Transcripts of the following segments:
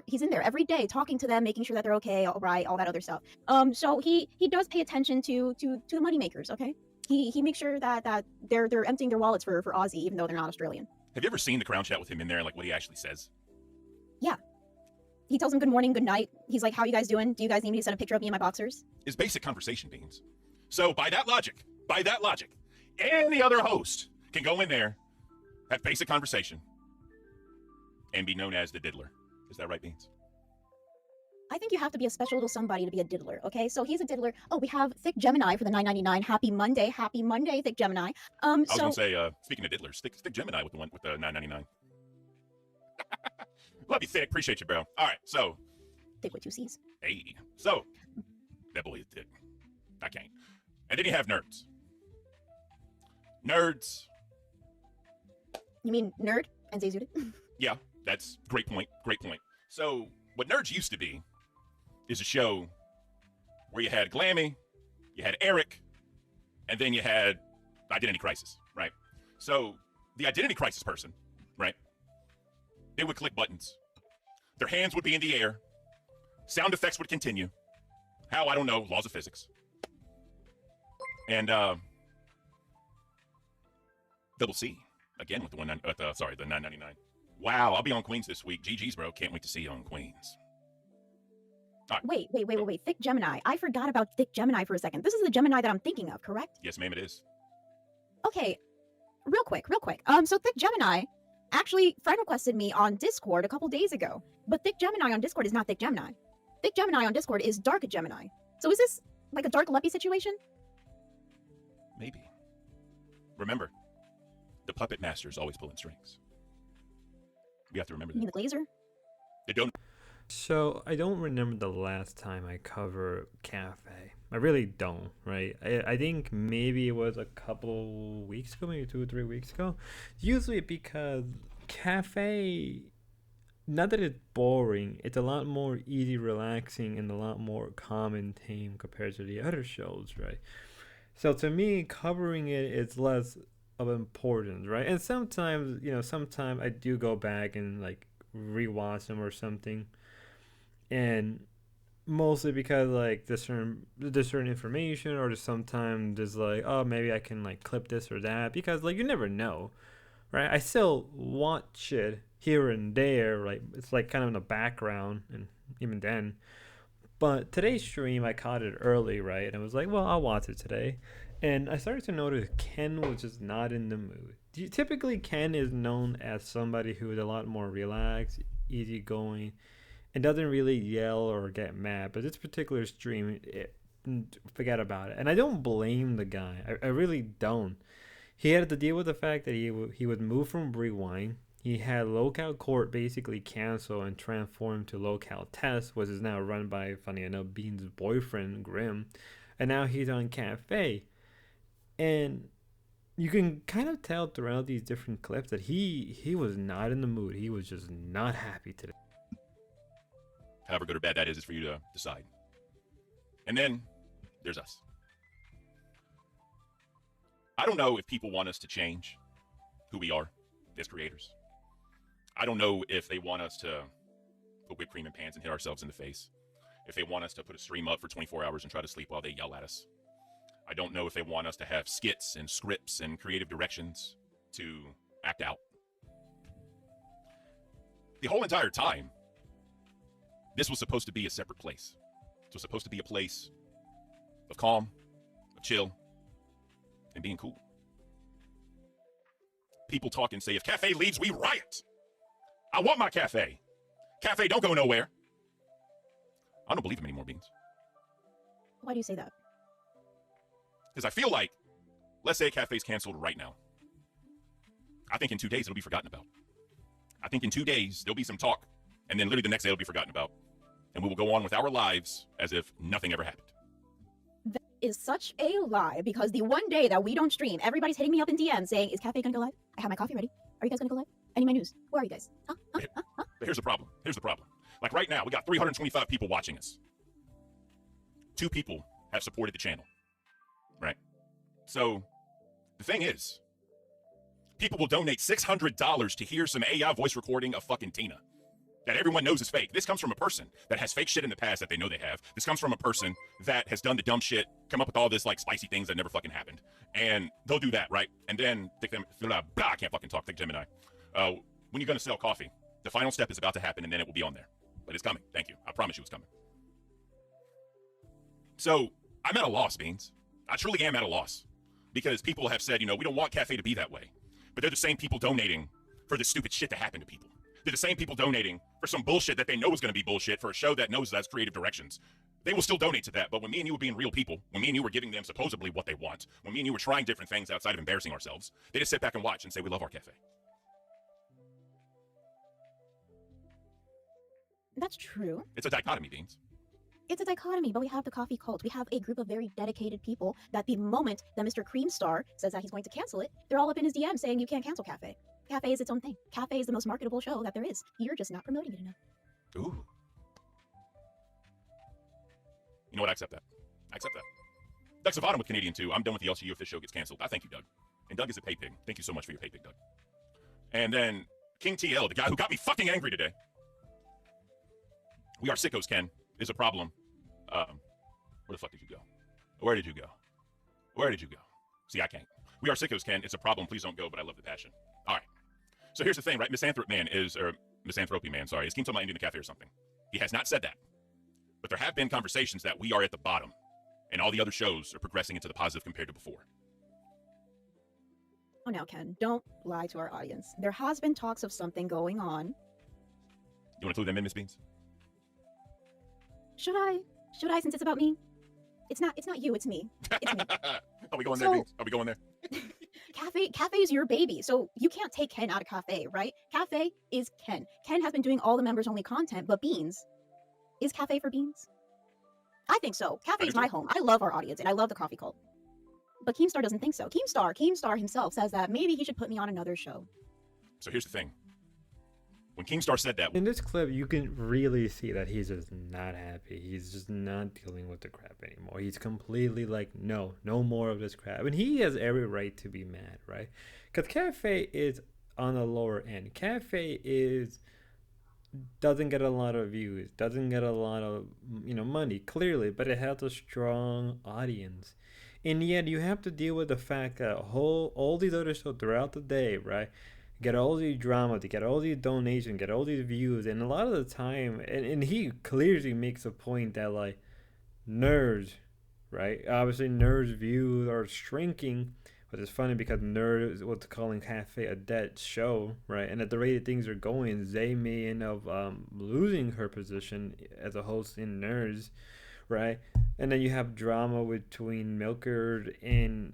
he's in there every day talking to them, making sure that they're okay, all right, all that other stuff. So he does pay attention to the money makers. Okay, he makes sure that they're emptying their wallets for Aussie, even though they're not Australian. Have you ever seen the Crown Chat with him in there, like what he actually says? Yeah. He tells them good morning, good night. He's like, how you guys doing? Do you guys need me to send a picture of me in my boxers? Is basic conversation, Beans. So by that logic, any other host can go in there, have basic conversation, and be known as the diddler. Is that right, Beans? I think you have to be a special little somebody to be a diddler, okay? So he's a diddler. Oh, we have Thick Gemini for the $9.99. Happy Monday, Thick Gemini. I was gonna say, speaking of diddlers, Thick Gemini with the $9.99. Love you, Thick. Appreciate you, bro. All right, so Thick with 2 C's. Hey, so that boy is thick. I can't. And then you have nerds. Nerds. You mean nerd and Zayzudit? Yeah, that's great point. Great point. So what Nerds used to be is a show where you had Glammy, you had Eric, and then you had Identity Crisis, right? So the Identity Crisis person, right? They would click buttons. Their hands would be in the air. Sound effects would continue. How? I don't know. Laws of physics. And Double C again with the $9.99. Wow, I'll be on Queens this week. GG's, bro. Can't wait to see you on Queens. Right. Wait. Thick Gemini. I forgot about Thick Gemini for a second. This is the Gemini that I'm thinking of, correct? Yes, ma'am, it is. Okay. Real quick. So Thick Gemini actually friend requested me on Discord a couple days ago. But Thick Gemini on Discord is not Thick Gemini. Thick Gemini on Discord is Dark Gemini. So is this like a Dark Leppy situation? Maybe. Remember, the puppet master is always pulling strings. We have to remember that. You mean the Glazer? They don't. So I don't remember the last time I covered Cafe. I really don't, right? I think maybe it was a couple weeks ago, maybe 2 or 3 weeks ago. Usually because Cafe, not that it's boring, it's a lot more easy, relaxing, and a lot more calm and tame compared to the other shows, right? So to me, covering it is less of importance, right? And sometimes, sometimes I do go back and like rewatch them or something. And mostly because like there's certain information, or just sometimes there's like, oh, maybe I can like clip this or that, because like you never know, right? I still watch it here and there, right? It's like kind of in the background, and even then. But today's stream, I caught it early, right? And I was like, well, I'll watch it today. And I started to notice Ken was just not in the mood. Typically, Ken is known as somebody who is a lot more relaxed, easygoing, and doesn't really yell or get mad. But this particular stream, forget about it. And I don't blame the guy. I really don't. He had to deal with the fact that he was moved from Rewind. He had Local Court basically cancel and transform to Local Test, which is now run by, funny enough, Bean's boyfriend, Grim. And now he's on Cafe. And you can kind of tell throughout these different clips that he was not in the mood. He was just not happy today. However good or bad that is for you to decide. And then there's us. I don't know if people want us to change who we are as creators. I don't know if they want us to put whipped cream in pants and hit ourselves in the face. If they want us to put a stream up for 24 hours and try to sleep while they yell at us. I don't know if they want us to have skits and scripts and creative directions to act out. The whole entire time, this was supposed to be a separate place. It was supposed to be a place of calm, of chill, and being cool. People talk and say, if Cafe leaves, we riot. I want my Cafe. Cafe, don't go nowhere. I don't believe him anymore, Beans. Why do you say that? Because I feel like, let's say Cafe's canceled right now. I think in 2 days it'll be forgotten about. I think in 2 days there'll be some talk, and then literally the next day it'll be forgotten about. And we will go on with our lives as if nothing ever happened. That is such a lie, because the one day that we don't stream, everybody's hitting me up in DM saying, is Cafe gonna go live? I have my coffee ready. Are you guys gonna go live? I need my news. Where are you guys? Huh? But here's the problem. Like right now, we got 325 people watching us. 2 people have supported the channel. Right? So the thing is, people will donate $600 to hear some AI voice recording of fucking Tina. that everyone knows is fake. This comes from a person that has fake shit in the past that they know they have. This comes from a person that has done the dumb shit, come up with all this like spicy things that never fucking happened. And they'll do that, right? And then I can't fucking talk, Thick Gemini. When you're gonna sell coffee, the final step is about to happen and then it will be on there. But it's coming. Thank you. I promise you it's coming. So I'm at a loss, Beans. I truly am at a loss. Because people have said, we don't want Cafe to be that way. But they're the same people donating for this stupid shit to happen to people. They're the same people donating for some bullshit that they know is going to be bullshit for a show that knows that's creative directions. They will still donate to that. But when me and you were being real people, when me and you were giving them supposedly what they want, when me and you were trying different things outside of embarrassing ourselves, they just sit back and watch and say, we love our cafe. That's true. It's a dichotomy, Beans. It's a dichotomy, but we have the coffee cult. We have a group of very dedicated people that the moment that Mr. Creamstar says that he's going to cancel it, they're all up in his DM saying you can't cancel Cafe. Cafe is its own thing. Cafe is the most marketable show that there is. You're just not promoting it enough. Ooh. You know what? I accept that. I accept that. Doug Savannah with Canadian too. I'm done with the LCU if this show gets canceled. I thank you, Doug. And Doug is a pay pig. Thank you so much for your pay pig, Doug. And then King TL, the guy who got me fucking angry today. We are sickos, Ken. Is a problem. Where the fuck did you go? Where did you go? Where did you go? See, I can't. We are sickos, Ken. It's a problem. Please don't go, but I love the passion. All right. So here's the thing, right? Misanthropy Man, sorry. Is Keem talking about ending the cafe or something? He has not said that. But there have been conversations that we are at the bottom, and all the other shows are progressing into the positive compared to before. Oh, now, Ken, don't lie to our audience. There has been talks of something going on. You want to include them in, Miss Beans? Should I, since it's about me? It's not you, it's me. It's me. Are we going there, Beans? Are we going there? Cafe is your baby, so you can't take Ken out of Cafe, right? Cafe is Ken. Ken has been doing all the members-only content, but Beans, is Cafe for Beans? I think so. Cafe is my home. I love our audience, and I love the coffee cult. But Keemstar doesn't think so. Keemstar himself says that maybe he should put me on another show. So here's the thing. When Keemstar said that... In this clip, you can really see that he's just not happy. He's just not dealing with the crap anymore. He's completely like, no more of this crap. And he has every right to be mad, right? Because Cafe is on the lower end. Cafe doesn't get a lot of views, doesn't get a lot of money, clearly, but it has a strong audience. And yet you have to deal with the fact that all these other shows throughout the day, right? Get all these drama, to get all these donations, get all these views, and a lot of the time, and he clearly makes a point that like nerds, right? Obviously, nerds' views are shrinking, but it's funny because nerds was calling Cafe a dead show, right? And at the rate that things are going, Zay may end up losing her position as a host in Nerds, right? And then you have drama between Milker and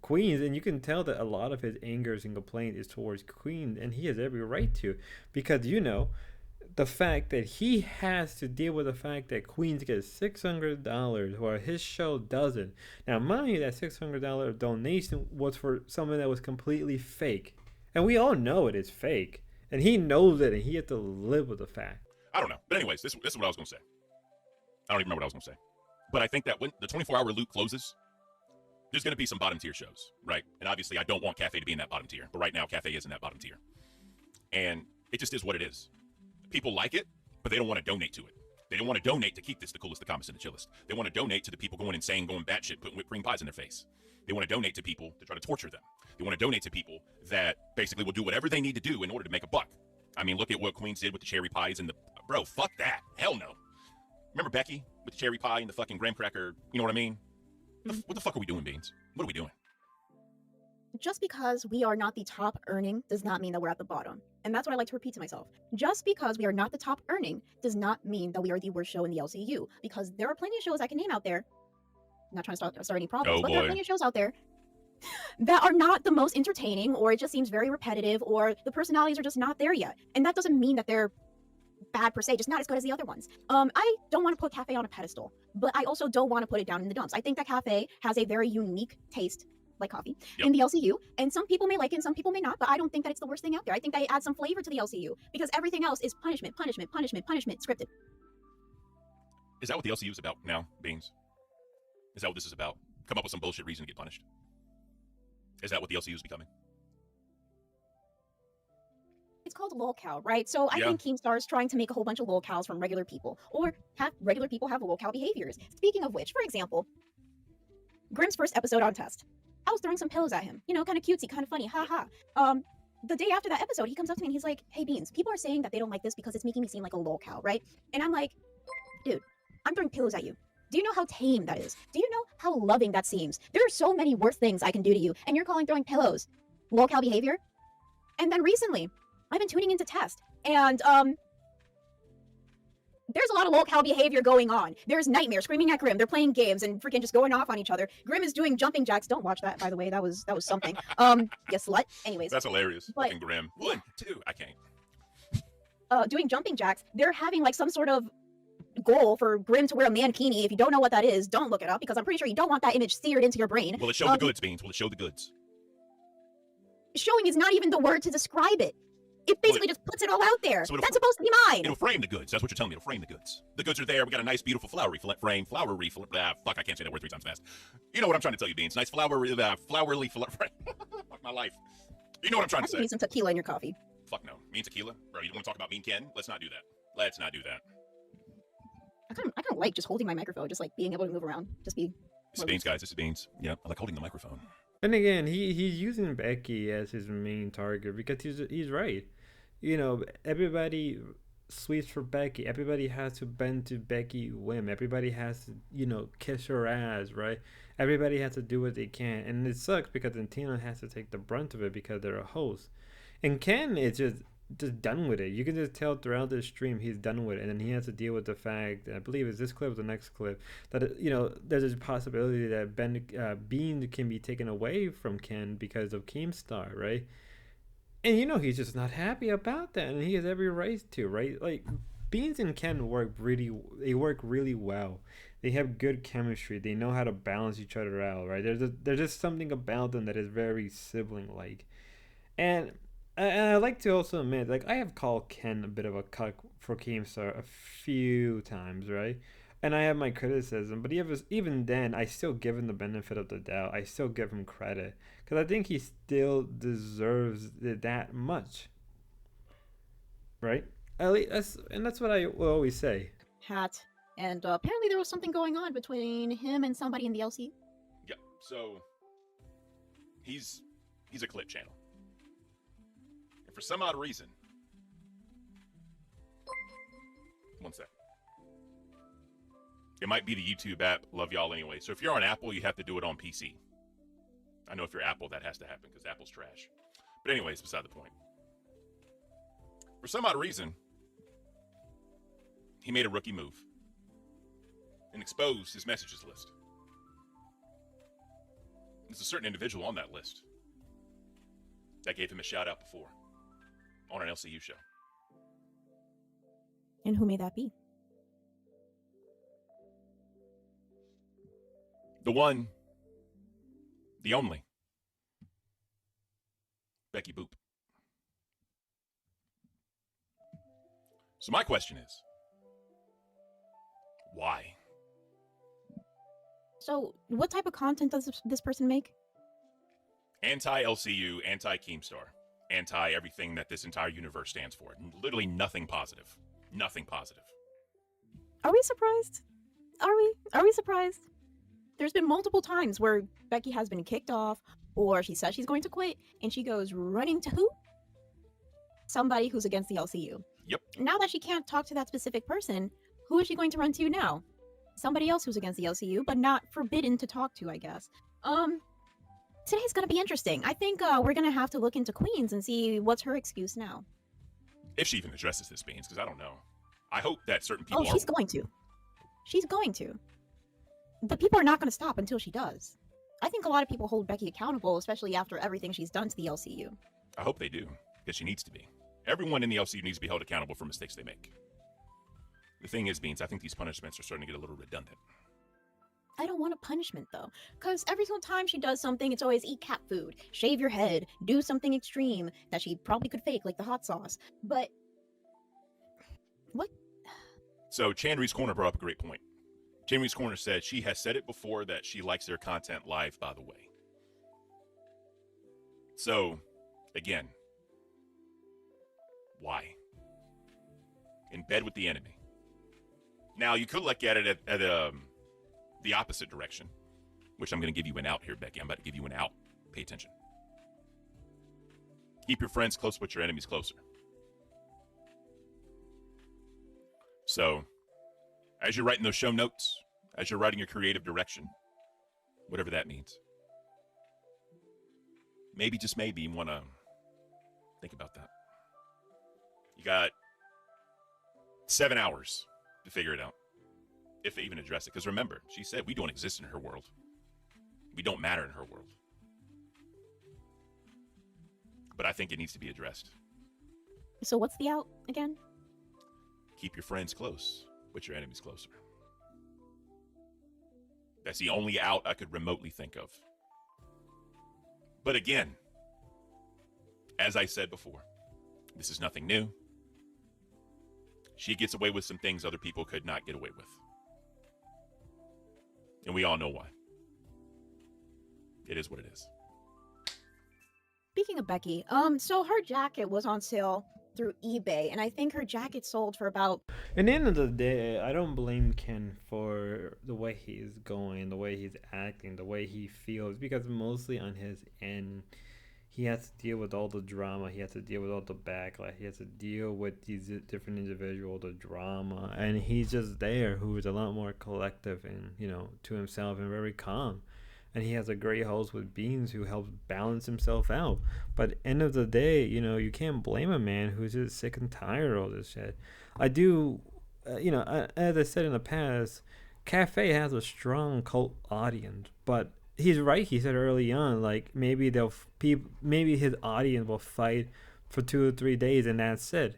Queens, and you can tell that a lot of his angers and complaint is towards Queens, and he has every right to, because the fact that he has to deal with the fact that Queens gets $600 while his show doesn't. Now, mind you, that $600 donation was for something that was completely fake, and we all know it is fake, and he knows it, and he has to live with the fact. I don't know, but anyways, this is what I was gonna say. I don't even remember what I was gonna say, but I think that when the 24-hour loop closes, there's going to be some bottom tier shows, right? And obviously, I don't want Cafe to be in that bottom tier, but right now, Cafe is in that bottom tier. And it just is what it is. People like it, but they don't want to donate to it. They don't want to donate to keep this the coolest, the calmest, and the chillest. They want to donate to the people going insane, going batshit, putting whipped cream pies in their face. They want to donate to people to try to torture them. They want to donate to people that basically will do whatever they need to do in order to make a buck. I mean, look at what Queens did with the cherry pies and the... Bro, fuck that. Hell no. Remember Becky with the cherry pie and the fucking graham cracker? You know what I mean? What the fuck are we doing, Beans? What are we doing? Just because we are not the top earning does not mean that we're at the bottom. And that's what I like to repeat to myself. Just because we are not the top earning does not mean that we are the worst show in the LCU. Because there are plenty of shows I can name out there. I'm not trying to start any problems, but there are plenty of shows out there that are not the most entertaining, or it just seems very repetitive, or the personalities are just not there yet. And that doesn't mean that they're bad per se, just not as good as the other ones. I don't want to put Cafe on a pedestal, but I also don't want to put it down in the dumps. I think that Cafe has a very unique taste, like coffee, in the LCU, and some people may like it and some people may not, but I don't think that it's the worst thing out there. I think that it adds some flavor to the LCU, because everything else is punishment, scripted. Is that what the LCU is about now, Beans? Is that what this is about? Come up with some bullshit reason to get punished? Is that what the LCU is becoming? It's called lolcow, right? So I Yeah. think Keemstar is trying to make a whole bunch of lolcows from regular people, or have regular people have lolcow behaviors. Speaking of which, for example, Grimm's first episode on Test, I was throwing some pillows at him, you know, kind of cutesy, kind of funny, haha. The day after that episode, he comes up to me and he's like, "Hey Beans, people are saying that they don't like this because it's making me seem like a lolcow, right?" And I'm like, "Dude, I'm throwing pillows at you. Do you know how tame that is? Do you know how loving that seems? There are so many worse things I can do to you, and you're calling throwing pillows lolcow behavior?" And then recently, I've been tuning into Test, and there's a lot of lolcow behavior going on. There's Nightmare screaming at Grimm. They're playing games and freaking just going off on each other. Grimm is doing jumping jacks. Don't watch that, by the way. That was something. You slut. Anyways, That's hilarious. But- Fucking Grim. 1, 2. I can't. doing jumping jacks. They're having like some sort of goal for Grimm to wear a mankini. If you don't know what that is, don't look it up because I'm pretty sure you don't want that image seared into your brain. Will it show the goods, Beans? Will it show the goods? Showing is not even the word to describe it. It basically just puts it all out there. So That's supposed to be mine. It'll frame the goods. That's what you're telling me. It'll frame the goods. The goods are there. We got a nice, beautiful flowery frame. Flowery. Fuck, I can't say that word 3 times fast. You know what I'm trying to tell you, Beans. Nice flowery frame. Fuck my life. You know what I'm trying I to think you say. need some tequila in your coffee. Fuck no. Mean tequila? Bro, you don't want to talk about Mean Ken? Let's not do that. Let's not do that. I kind of like just holding my microphone, just like being able to move around, just be. This is Beans, guys. This is Beans. Yep. I like holding the microphone. And again, he's using Becky as his main target because he's right. You know, everybody sweeps for Becky. Everybody has to bend to Becky whim. Everybody has to, you know, kiss her ass, right? Everybody has to do what they can. And it sucks because then Tina has to take the brunt of it because they're a host. And Ken is just done with it. You can just tell throughout the stream he's done with it. And then he has to deal with the fact, I believe it's this clip or the next clip, that, you know, there's a possibility that Bean can be taken away from Ken because of Keemstar, right? And you know he's just not happy about that, and he has every right to, right? Like, Beans and Ken work really well. They have good chemistry. They know how to balance each other out, right? There's just something about them that is very sibling-like. And I like to also admit, like, I have called Ken a bit of a cuck for Keemstar a few times, right? And I have my criticism, but even then, I still give him the benefit of the doubt. I still give him credit because I think he still deserves it that much, right? That's what I will always say. Hat. And apparently there was something going on between him and somebody in the LC. Yep. So he's a clip channel, and for some odd reason, one sec. It might be the YouTube app. Love y'all anyway. So if you're on Apple, you have to do it on PC. I know if you're Apple, that has to happen because Apple's trash. But anyways, beside the point. For some odd reason, he made a rookie move and exposed his messages list. There's a certain individual on that list that gave him a shout out before on an LCU show. And who may that be? The one, the only, Becky Boop. So my question is, why? So, what type of content does this person make? Anti-LCU, anti-Keemstar, anti-everything that this entire universe stands for. Literally nothing positive. Nothing positive. Are we surprised? Are we surprised? There's been multiple times where Becky has been kicked off, or she says she's going to quit, and she goes running to who? Somebody who's against the LCU. Yep. Now that she can't talk to that specific person, who is she going to run to now? Somebody else who's against the LCU, but not forbidden to talk to, I guess. Today's gonna be interesting. I think we're gonna have to look into Queens and see what's her excuse now. If she even addresses this, Beans, because I don't know. I hope that certain people Oh, she's going to. She's going to. But people are not going to stop until she does. I think a lot of people hold Becky accountable, especially after everything she's done to the LCU. I hope they do, because she needs to be. Everyone in the LCU needs to be held accountable for mistakes they make. The thing is, Beans, I think these punishments are starting to get a little redundant. I don't want a punishment, though. Because every single time she does something, it's always eat cat food, shave your head, do something extreme that she probably could fake, like the hot sauce. But... what? So, Chandri's Corner brought up a great point. Chandri's Corner said she has said it before that she likes their content live, by the way. So, again, Why? In bed with the enemy. Now, you could look at it at the opposite direction, which I'm going to give you an out here, Becky. I'm about to give you an out. Pay attention. Keep your friends close, but your enemies closer. So, as you're writing those show notes, as you're writing your creative direction, whatever that means, maybe, just maybe, you want to think about that. You got 7 hours to figure it out, if they even address it. Because remember, she said we don't exist in her world. We don't matter in her world. But I think it needs to be addressed. So what's the out again? Keep your friends close, but your enemies closer. That's the only out I could remotely think of. But again, as I said before, this is nothing new. She gets away with some things other people could not get away with. And we all know why. It is what it is. Speaking of Becky, so her jacket was on sale through eBay, and I think her jacket sold for about... At the end of the day, I don't blame Ken for the way he's going, the way he's acting, the way he feels, because mostly on his end, he has to deal with all the drama, he has to deal with all the backlash, he has to deal with these different individuals, the drama, and he's just there, who is a lot more collective and, you know, to himself and very calm. And he has a great host with Beans who helps balance himself out. But end of the day, you know, you can't blame a man who's just sick and tired of all this shit. I do, as I said in the past, Cafe has a strong cult audience. But he's right. He said early on, like, maybe his audience will fight for 2 or 3 days and that's it,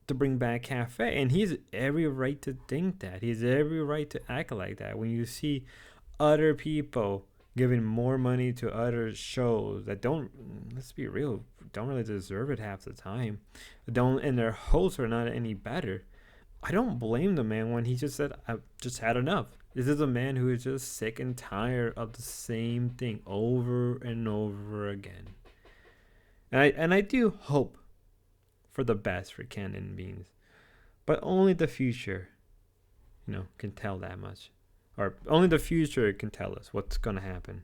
to bring back Cafe. And he's every right to think that. He's every right to act like that. When you see other people giving more money to other shows that don't, let's be real, don't really deserve it half the time, and their hosts are not any better, I don't blame the man when he just said, I've just had enough. This is a man who is just sick and tired of the same thing over and over again. And I do hope for the best for Ken and Beans, but only the future, can tell that much. Or only the future can tell us what's going to happen.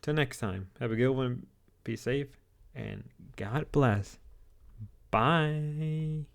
Till next time, have a good one, be safe, and God bless. Bye.